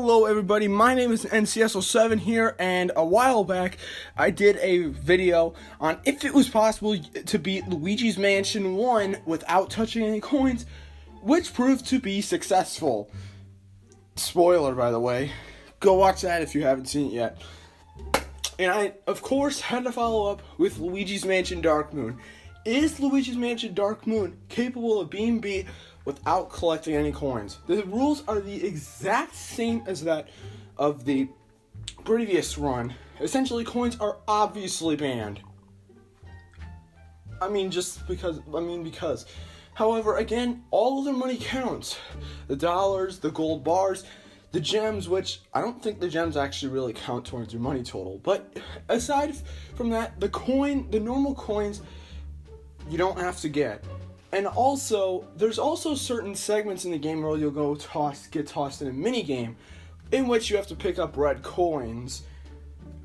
Hello everybody, my name is NCSO7 here, and a while back I did a video on if it was possible to beat Luigi's Mansion 1 without touching any coins, which proved to be successful. Spoiler, by the way. Go watch that if you haven't seen it yet. And I, of course, had to follow up with Luigi's Mansion Dark Moon. Is Luigi's Mansion Dark Moon capable of being beat without collecting any coins? The rules are the exact same as that of the previous run. Essentially, coins are obviously banned. Because. However, again, all of their money counts. The dollars, the gold bars, the gems, which I don't think the gems actually really count towards your money total. But aside from that, the normal coins, you don't have to get. And also, there's also certain segments in the game where you'll get tossed in a mini game in which you have to pick up red coins.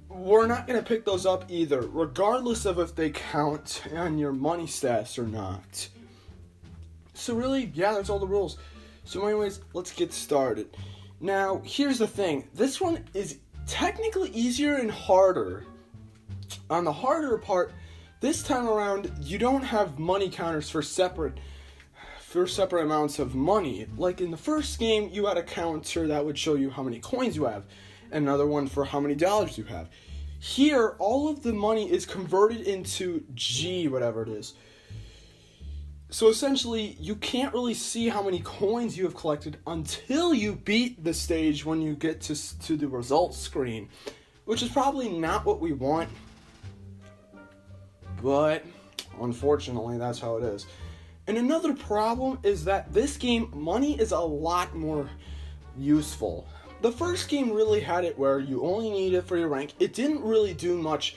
We're not going to pick those up either, regardless of if they count on your money stats or not. So really, yeah, that's all the rules. So anyways, let's get started. Now, here's the thing. This one is technically easier and harder. On the harder part, this time around, you don't have money counters for separate amounts of money. Like in the first game, you had a counter that would show you how many coins you have, and another one for how many dollars you have. Here, all of the money is converted into G, whatever it is. So essentially, you can't really see how many coins you have collected until you beat the stage when you get to the results screen, which is probably not what we want. But, unfortunately, that's how it is. And another problem is that this game, money is a lot more useful. The first game really had it where you only need it for your rank. It didn't really do much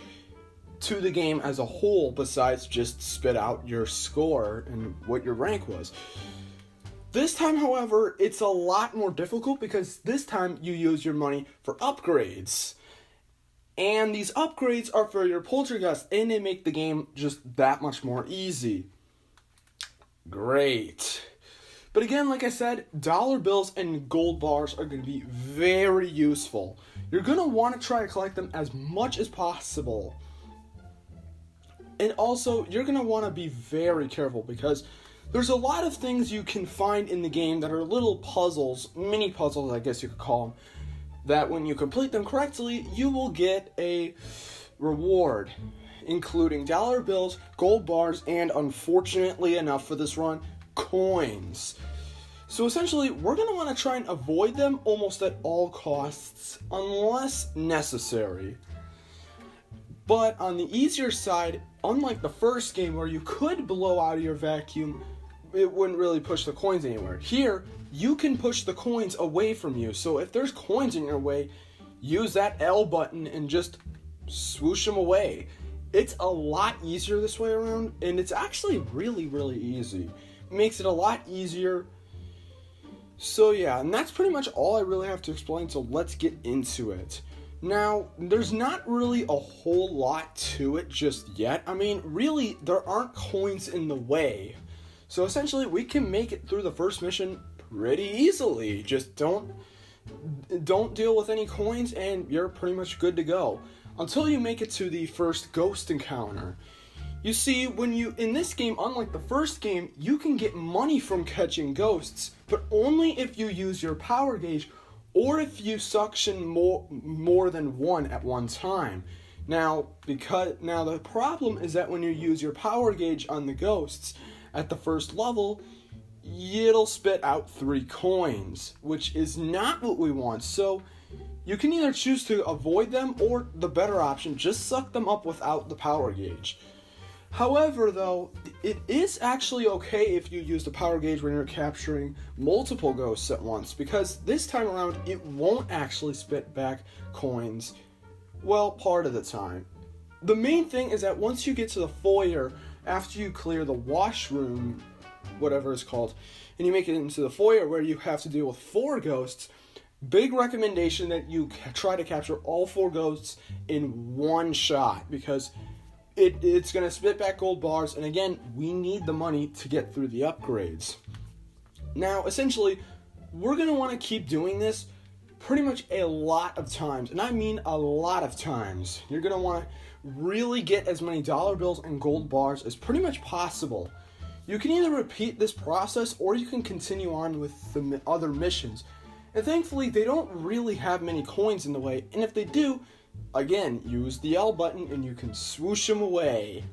to the game as a whole besides just spit out your score and what your rank was. This time, however, it's a lot more difficult because this time you use your money for upgrades. And these upgrades are for your poltergeist, and they make the game just that much more easy. Great. But again, like I said, dollar bills and gold bars are going to be very useful. You're going to want to try to collect them as much as possible. And also, you're going to want to be very careful because there's a lot of things you can find in the game that are little puzzles, mini puzzles, I guess you could call them, that when you complete them correctly, you will get a reward, including dollar bills, gold bars, and unfortunately enough for this run, coins. So essentially, we're going to want to try and avoid them almost at all costs, unless necessary. But on the easier side, unlike the first game where you could blow out of your vacuum, it wouldn't really push the coins anywhere. Here, you can push the coins away from you. So if there's coins in your way, use that L button and just swoosh them away. It's a lot easier this way around, and it's actually really, really easy. It makes it a lot easier. So yeah, and that's pretty much all I really have to explain, so let's get into it. Now, there's not really a whole lot to it just yet. I mean, really, there aren't coins in the way. So essentially, we can make it through the first mission pretty easily. Just don't deal with any coins and you're pretty much good to go. Until you make it to the first ghost encounter. You see, in this game, unlike the first game, you can get money from catching ghosts, but only if you use your power gauge or if you suction more than one at one time. Now the problem is that when you use your power gauge on the ghosts at the first level, it'll spit out 3 coins, which is not what we want. So you can either choose to avoid them, or the better option, just suck them up without the power gauge. However, though, it is actually okay if you use the power gauge when you're capturing multiple ghosts at once, because this time around, it won't actually spit back coins, well, part of the time. The main thing is that once you get to the foyer, after you clear the washroom, whatever it's called, and you make it into the foyer where you have to deal with 4 ghosts, big recommendation that you try to capture all 4 ghosts in one shot, because it's going to spit back gold bars, and again, we need the money to get through the upgrades. Now, essentially, we're going to want to keep doing this pretty much a lot of times, and I mean a lot of times, you're going to want to really get as many dollar bills and gold bars as pretty much possible. You can either repeat this process or you can continue on with the other missions. And thankfully, they don't really have many coins in the way, and if they do, again, use the L button and you can swoosh them away.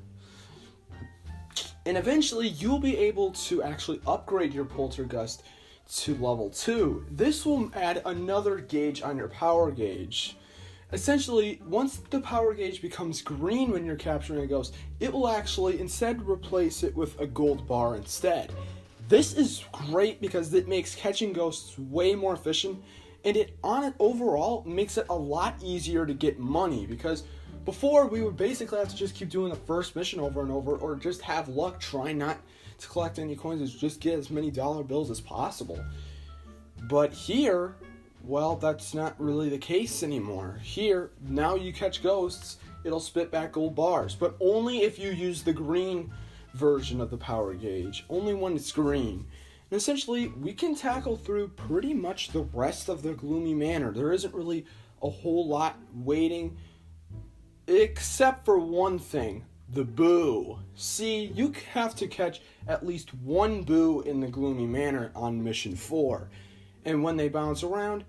And eventually, you'll be able to actually upgrade your Poltergust to level 2. This will add another gauge on your power gauge. Essentially, once the power gauge becomes green when you're capturing a ghost, it will actually instead replace it with a gold bar instead. This is great because it makes catching ghosts way more efficient, and it overall makes it a lot easier to get money, because before we would basically have to just keep doing the first mission over and over, or just have luck trying not to collect any coins and just get as many dollar bills as possible. But here, well, that's not really the case anymore. Here, now you catch ghosts, it'll spit back gold bars, but only if you use the green version of the power gauge, only when it's green. And essentially, we can tackle through pretty much the rest of the Gloomy Manor. There isn't really a whole lot waiting, except for one thing, the boo. See, you have to catch at least one boo in the Gloomy Manor on mission 4. And when they bounce around,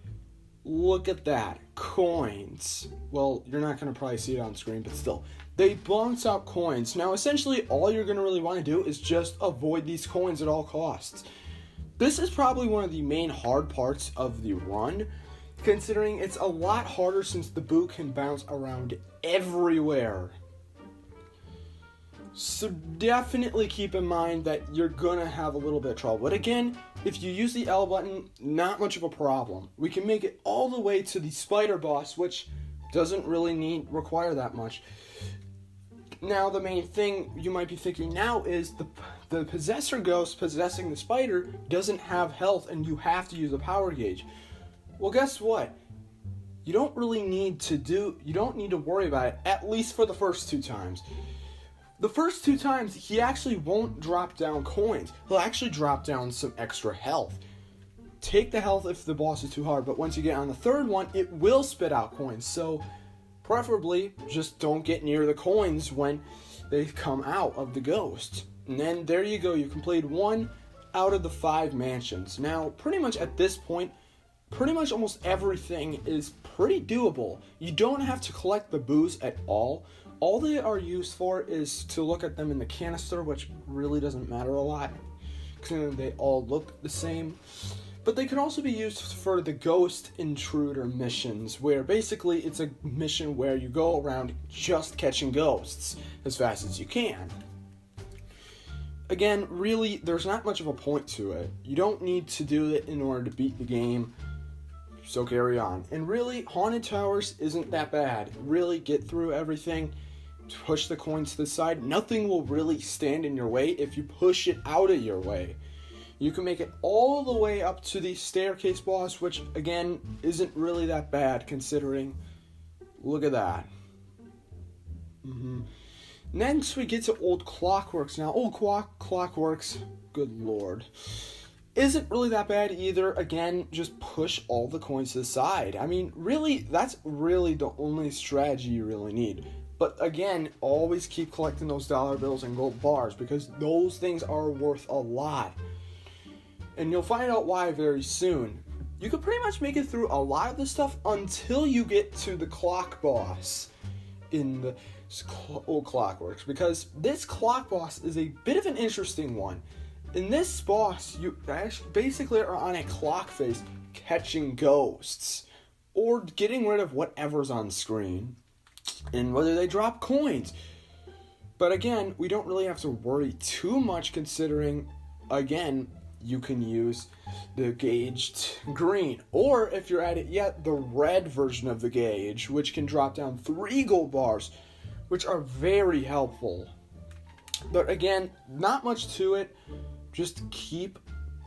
look at that, coins. Well, you're not going to probably see it on screen, but still, they bounce out coins. Now, essentially, all you're going to really want to do is just avoid these coins at all costs. This is probably one of the main hard parts of the run, considering it's a lot harder since the boo can bounce around everywhere. So definitely keep in mind that you're gonna have a little bit of trouble. But again, if you use the L button, not much of a problem. We can make it all the way to the spider boss, which doesn't really require that much. Now, the main thing you might be thinking now is the possessor ghost possessing the spider doesn't have health, and you have to use a power gauge. Well, guess what? You don't need to worry about it, at least for the first 2 times. The first 2 times, he actually won't drop down coins. He'll actually drop down some extra health. Take the health if the boss is too hard, but once you get on the 3rd one, it will spit out coins. So, preferably, just don't get near the coins when they come out of the ghost. And then, there you go, you completed 1 out of the 5 mansions. Now, pretty much at this point, pretty much almost everything is pretty doable. You don't have to collect the boos at all. All they are used for is to look at them in the canister, which really doesn't matter a lot, because they all look the same. But they can also be used for the ghost intruder missions, where basically it's a mission where you go around just catching ghosts as fast as you can. Again, really, there's not much of a point to it. You don't need to do it in order to beat the game. So carry on. And really, Haunted Towers isn't that bad. Really, get through everything, push the coins to the side. Nothing will really stand in your way if you push it out of your way. You can make it all the way up to the staircase boss, which, again, isn't really that bad, considering, look at that. Next, we get to Old Clockworks. Now, Old Clockworks, good lord, isn't really that bad either. Again, just push all the coins to the side. I mean, really, that's really the only strategy you really need. But again, always keep collecting those dollar bills and gold bars, because those things are worth a lot. And you'll find out why very soon. You can pretty much make it through a lot of this stuff until you get to the clock boss in the Old Clockworks, because this clock boss is a bit of an interesting one. In this boss, you actually basically are on a clock face catching ghosts, or getting rid of whatever's on screen, and whether they drop coins. But again, we don't really have to worry too much, considering, again, you can use the gauged green, or if you're at it yet, the red version of the gauge, which can drop down 3 gold bars, which are very helpful. But again, not much to it. Just keep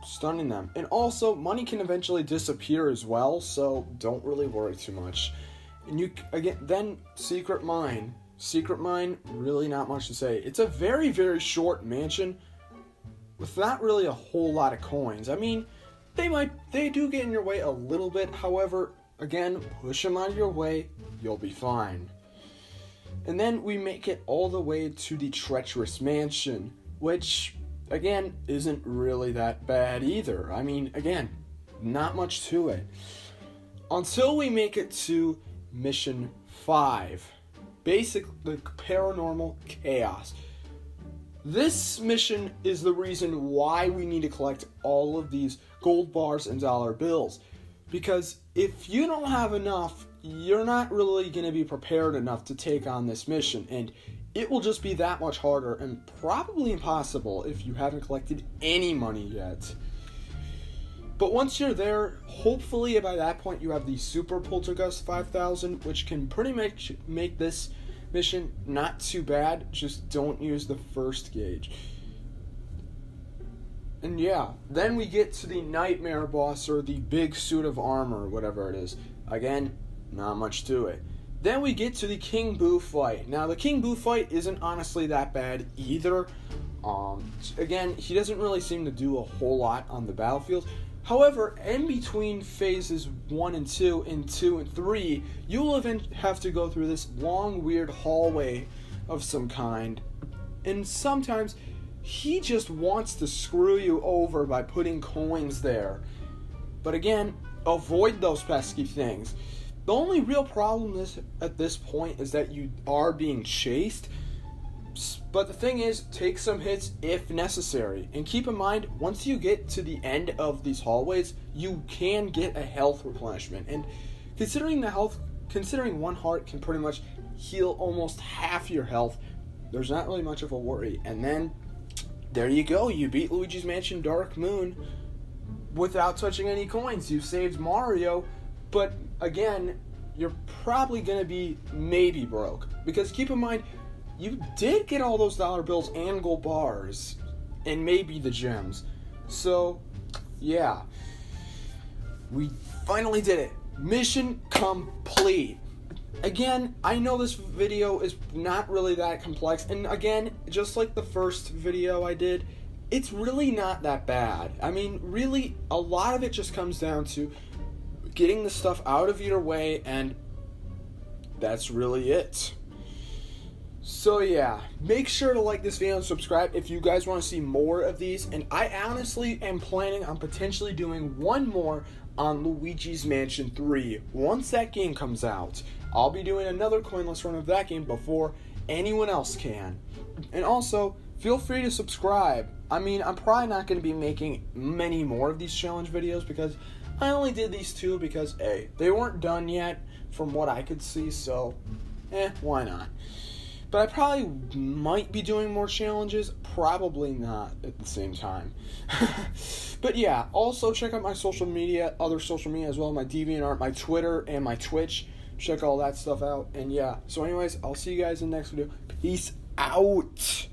stunning them. And also, money can eventually disappear as well, so don't really worry too much. And then Secret Mine. Secret Mine, really not much to say. It's a very, very short mansion with not really a whole lot of coins. I mean, they do get in your way a little bit. However, Again, push them out of your way, you'll be fine. And then we make it all the way to the treacherous mansion, which, again, isn't really that bad either. I mean, again, not much to it. Until we make it to Mission 5. Basically, Paranormal Chaos. This mission is the reason why we need to collect all of these gold bars and dollar bills. Because if you don't have enough, you're not really going to be prepared enough to take on this mission. And it will just be that much harder and probably impossible if you haven't collected any money yet. But once you're there, hopefully by that point you have the Super Poltergust 5000, which can pretty much make this mission not too bad. Just don't use the first gauge. And yeah, then we get to the Nightmare boss, or the big suit of armor, whatever it is. Again, not much to it. Then we get to the King Boo fight. Now, the King Boo fight isn't honestly that bad either. Again, he doesn't really seem to do a whole lot on the battlefield. However, in between phases 1 and 2, and 2 and 3, you will have to go through this long, weird hallway of some kind. And sometimes he just wants to screw you over by putting coins there. But again, avoid those pesky things. The only real problem at this point is that you are being chased. But the thing is, take some hits if necessary. And keep in mind, once you get to the end of these hallways, you can get a health replenishment. And considering one heart can pretty much heal almost half your health, there's not really much of a worry. And then, there you go. You beat Luigi's Mansion Dark Moon without touching any coins. You saved Mario, but again, you're probably going to be maybe broke. Because keep in mind, you did get all those dollar bills and gold bars, and maybe the gems. So, yeah. We finally did it. Mission complete. Again, I know this video is not really that complex, and again, just like the first video I did, it's really not that bad. I mean, really, a lot of it just comes down to getting the stuff out of your way, and that's really it. So yeah, make sure to like this video and subscribe if you guys want to see more of these. And I honestly am planning on potentially doing one more on Luigi's Mansion 3. Once that game comes out, I'll be doing another coinless run of that game before anyone else can. And also, feel free to subscribe. I mean, I'm probably not going to be making many more of these challenge videos because I only did these 2 because, A, they weren't done yet from what I could see, so, why not? But I probably might be doing more challenges, probably not at the same time. But yeah, also check out my social media, other social media as well, my DeviantArt, my Twitter, and my Twitch. Check all that stuff out. And yeah, so anyways, I'll see you guys in the next video. Peace out.